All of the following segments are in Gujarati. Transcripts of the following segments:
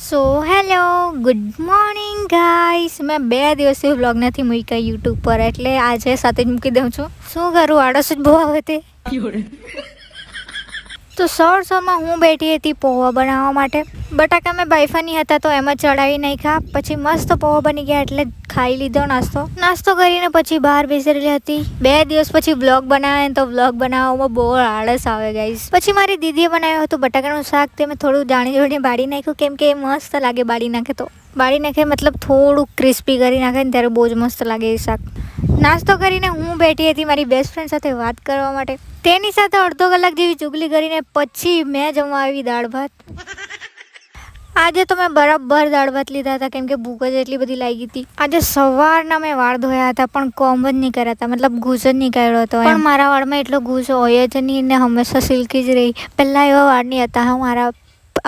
So hello good morning guys. મેં 2 દિવસથી વ્લોગ નથી મૂક્યા યુટ્યુબ પર, એટલે આજે સાથે જ મૂકી દઉં છું. શું કરું, આળસ જ બહુ આવે તે. તો સવારમાં હું બેઠી હતી પૌવા બનાવવા માટે. બટાકા મેં બાયફાની હતા તો એમાં ચડાવી નાખ્યા. પછી મસ્ત પૌવા બની ગયા એટલે ખાઈ લીધો નાસ્તો કરીને પછી બહાર બેસી રહેલી હતી. 2 દિવસ પછી વ્લોગ બનાવે તો વ્લોગ બનાવવામાં બહુ આળસ આવે ગાઈસ. પછી મારી દીદીએ બનાવ્યું હતું બટાકાનું શાક. તે મેં થોડું જાણી જોઈને બાળી નાખ્યું, કેમ કે મસ્ત લાગે બાળી નાખે મતલબ થોડું ક્રિસ્પી કરી નાખે ને ત્યારે બહુ જ મસ્ત લાગે એ શાક. નાસ્તો કરીને હું બેઠી હતી મારી બેસ્ટ ફ્રેન્ડ સાથે વાત કરવા માટે. તેની સાથે અડધો કલાક જેવી ચુગલી કરીને પછી મેં જમવા આવી દાળ ભાત. આજે તો મેં બરાબર દાળ ભાત લીધા હતા, કેમ કે ભૂખ જ એટલી બધી લાગી હતી. આજે સવારના મેં વાળ ધોયા હતા પણ કોમ્બ જ નહીં કર્યા હતા, મતલબ ગૂંચ જ નહીં કાઢ્યો હતો. પણ મારા વાળમાં એટલો ગૂંચ હોય જ નહીં ને હંમેશા સિલ્કી જ રહી. પહેલાં એવા વાળ નહીં હતા, મારા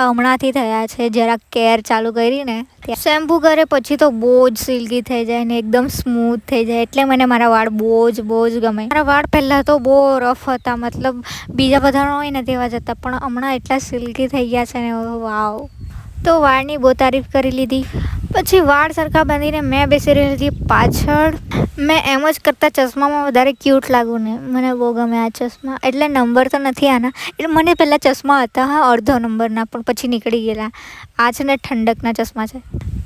હમણાંથી થયા છે. જરાક કેર ચાલુ કરીને શેમ્પૂ કરે પછી તો બહુ જ સિલ્કી થઈ જાય ને એકદમ સ્મૂથ થઈ જાય, એટલે મને મારા વાળ બહુ જ ગમે. મારા વાળ પહેલાં તો બહુ રફ હતા, મતલબ બીજા બધાનો હોય ને તેવા જ હતા, પણ હમણાં એટલા સિલ્કી થઈ ગયા છે ને, વાવ. તો વાળની બહુ તારીફ કરી લીધી. પછી વાળ સરખા બાંધીને મેં બેસી રહી હતી પાછળ. મેં એમ જ કરતાં ચશ્મામાં વધારે ક્યુટ લાગું ને, મને બહુ ગમે આ ચશ્મા. એટલે નંબર તો નથી આના, એટલે મને પહેલાં ચશ્મા હતા અડધો નંબરના, પણ પછી નીકળી ગયેલા. આ છે ને ઠંડકના ચશ્મા છે.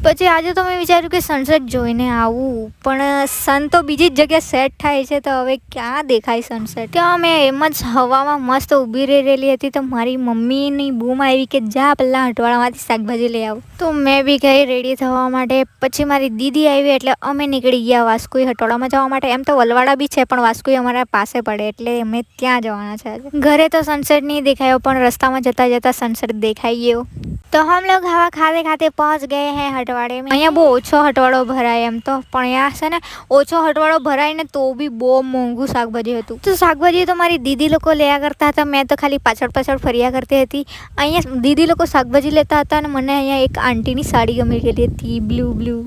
પછી આજે તો મેં વિચાર્યું કે સનસેટ જોઈને આવું, પણ સન તો બીજી જ જગ્યાએ સેટ થાય છે, તો હવે ક્યાં દેખાય સનસેટ. ત્યાં મેં એમ જ હવામાં મસ્ત ઊભી રહેલી હતી તો મારી મમ્મીની બૂમ આવી કે જા પહેલાં હટવાડામાંથી શાકભાજી લઈ આવું. તો મેં બી ગઈ રેડી થવા માટે. પછી મારી દીદી આવી એટલે અમે નીકળી ગયા વાસ્કુઈ હટવાડામાં જવા માટે. એમ તો વલવાડા બી છે પણ વાસ્કુઈ અમારા પાસે પડે એટલે અમે ત્યાં જવાના છે આજે. ઘરે તો સનસેટ નહીં દેખાયો પણ રસ્તામાં જતાં જતાં સનસેટ દેખાઈ ગયો. તો હમ લોગ હવા ખાતે ખાતે પહોંચ ગए हैं હટવાડે में. અહીંયા બહુ ઓછો હટવાડો ભરાય એમ તો, પણ અહીંયા છે ને ઓછો હટવાડો ભરાય ને તો બી બહુ મોંઘું શાકભાજી હતું. તો શાકભાજી તો મારી દીદી લોકો લેયા કરતા હતા, મેં તો ખાલી પાછળ ફર્યા કરતી હતી. અહીંયા દીદી લોકો શાકભાજી લેતા હતા અને મને અહીંયા એક આંટીની સાડી ગમી ગયેલી હતી, બ્લુ.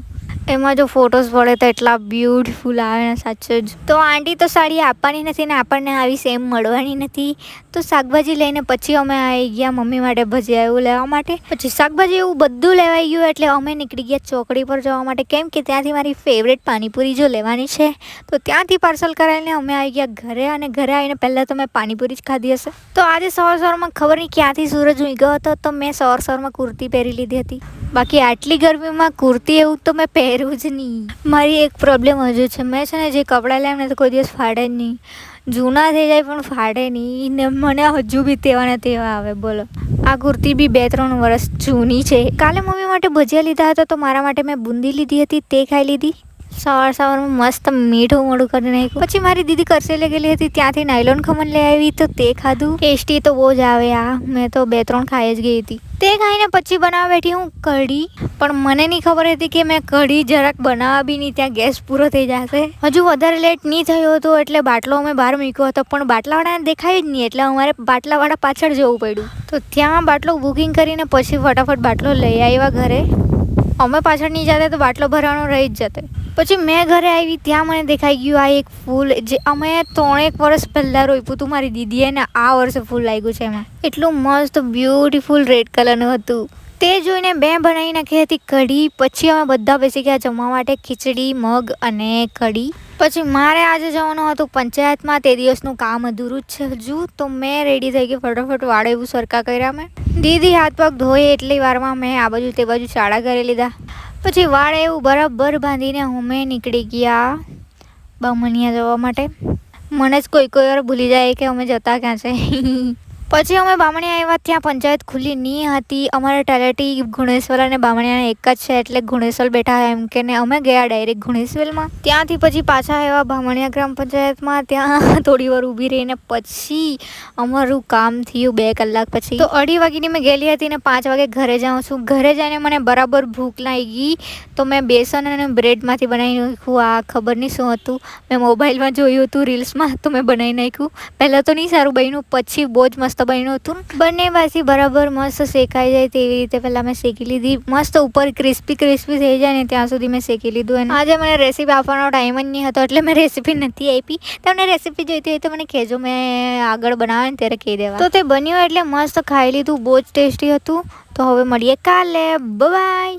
એમાં જો ફોટોસ પડે તો એટલા બ્યુટીફુલ આવે ને સાચે જ. તો આંટી તો સાડી આપવાની નથી ને આપણને આવી સેમ મળવાની નથી. તો શાકભાજી લઈને પછી અમે આવી ગયા મમ્મી માટે ભજીયા એવું લેવા માટે. પછી શાકભાજી એવું બધું લેવાઈ ગયું એટલે અમે નીકળી ગયા ચોકડી પર જવા માટે, કેમ કે ત્યાંથી મારી ફેવરેટ પાણીપુરી જો લેવાની છે તો ત્યાંથી પાર્સલ કરાવીને અમે આવી ગયા ઘરે. અને ઘરે આવીને પહેલાં તો મેં પાણીપુરી જ ખાધી હશે. તો આજે સવારમાં ખબર નહીં ક્યાંથી સૂરજ ઉગ્યો હતો તો મેં સવારમાં કુર્તી પહેરી લીધી હતી. બાકી આટલી ગરમીમાં કુર્તી એવું તો મેં પહેર્યું જ નહીં. મારી એક પ્રોબ્લેમ હજુ છે, મેં છે ને જે કપડાં લેમ ને તો કોઈ દિવસ ફાડે જ નહીં. જૂના થઈ જાય પણ ફાડે નહીં ને મને હજુ બી તેવાના તેવા આવે. બોલો, આ કુર્તી બી 2-3 વર્ષ જૂની છે. કાલે મમ્મી માટે ભજીયા લીધા હતા તો મારા માટે મેં બુંદી લીધી હતી, તે ખાઈ લીધી. સવારમાં મસ્ત મીઠું મોડું કરી નાખ્યું. પછી મારી દીદી કરસેલે ગયેલી હતી, ત્યાંથી નાયલોન ખમણ લઈ આવી તો તે ખાધું. ટેસ્ટી તો બહુ જ આવે આ, મેં તો 2-3 ખાઈ જ ગઈ હતી. તે ખાઈને પછી બનાવવા બેઠી હું કઢી. પણ મને નહીં ખબર હતી કે મેં કઢી જરાક બનાવવા બી નહીં, ત્યાં ગેસ પૂરો થઈ જશે. હજુ વધારે લેટ નહીં થયો હતો એટલે બાટલો અમે બહાર મૂક્યો હતો, પણ બાટલાવાળાને દેખાય જ નહીં એટલે અમારે બાટલાવાળા પાછળ જવું પડ્યું. તો ત્યાં બાટલો બુકિંગ કરીને પછી ફટાફટ બાટલો લઈ આવ્યા ઘરે. અમે પાછળ નહીં જતા તો બાટલો ભરવાનો રહી જ જતો. પછી મેં ઘરે આવી ત્યાં મને દેખાઈ ગયું આ એક ફૂલ જે અમે 3 વર્ષ પહેલાં રોપ્યું હતું મારી દીદીએ ને આ વર્ષે ફૂલ લાગ્યું છે એમાં. એટલું મસ્ત બ્યુટીફુલ રેડ કલરનું હતું. તે જોઈને મેં બનાવી નાખી હતી કઢી. પછી અમે બધા બેસી ગયા જમવા માટે, ખીચડી, મગ અને કઢી. પછી મારે આજે જવાનું હતું પંચાયતમાં, તે દિવસનું કામ અધૂરું જ છે હજુ. તો મેં રેડી થઈ ગઈ ફટાફટ, વાળ એવું સરખા કર્યા મેં. દીદી હાથ પગ ધોઈ એટલી વારમાં મેં આ બાજુ તે બાજુ ચાળા કરી લીધા. પછી વાળ એવું બરાબર બાંધીને અમે નીકળી ગયા બામણિયા જવા માટે. મને જ કોઈ વાર ભૂલી જાય કે અમે જતા ક્યાં છે. પછી અમે બામણિયા આવ્યા, ત્યાં પંચાયત ખુલ્લી નહીં હતી. અમારા તલાટી ગુણેશ્વર અને બામણિયાના એક જ છે એટલે ગુણેશ્વર બેઠા એમ કે ને અમે ગયા ડાયરેક્ટ ગુણેશ્વરમાં. ત્યાંથી પછી પાછા આવ્યા બામણિયા ગ્રામ પંચાયતમાં. ત્યાં થોડી વાર ઊભી રહીને પછી અમારું કામ થયું 2 કલાક પછી. તો 2:30 વાગ્યાની મેં ગયેલી હતી ને 5 વાગે ઘરે જાઉં છું. ઘરે જઈને મને બરાબર ભૂખ લાગી તો મેં બેસન અને બ્રેડમાંથી બનાવી નાખ્યું. આ ખબર નહીં શું હતું, મેં મોબાઈલમાં જોયું હતું રીલ્સમાં તો મેં બનાવી નાખ્યું. પહેલાં તો નહીં સારું બન્યું, પછી બહુ જ મસ્ત બન્યું હતું. બંને બાજુ બરાબર મસ્ત શેકાઈ જાય તેવી રીતે પહેલાં મેં શેકી લીધી. મસ્ત ઉપર ક્રિસ્પી થઈ જાય ને ત્યાં સુધી મેં શેકી લીધું. અને આજે મને રેસીપી આપવાનો ટાઈમ જ નહીં હતો એટલે મેં રેસીપી નથી આપી. તમને રેસીપી જોઈતી હોય તો મને કહેજો, મેં આગળ બનાવે ને ત્યારે કહી દેવા. તો તે બન્યું એટલે મસ્ત ખાઈ લીધું, બહુ જ ટેસ્ટી હતું. તો હવે મળીએ કાલે. બાય.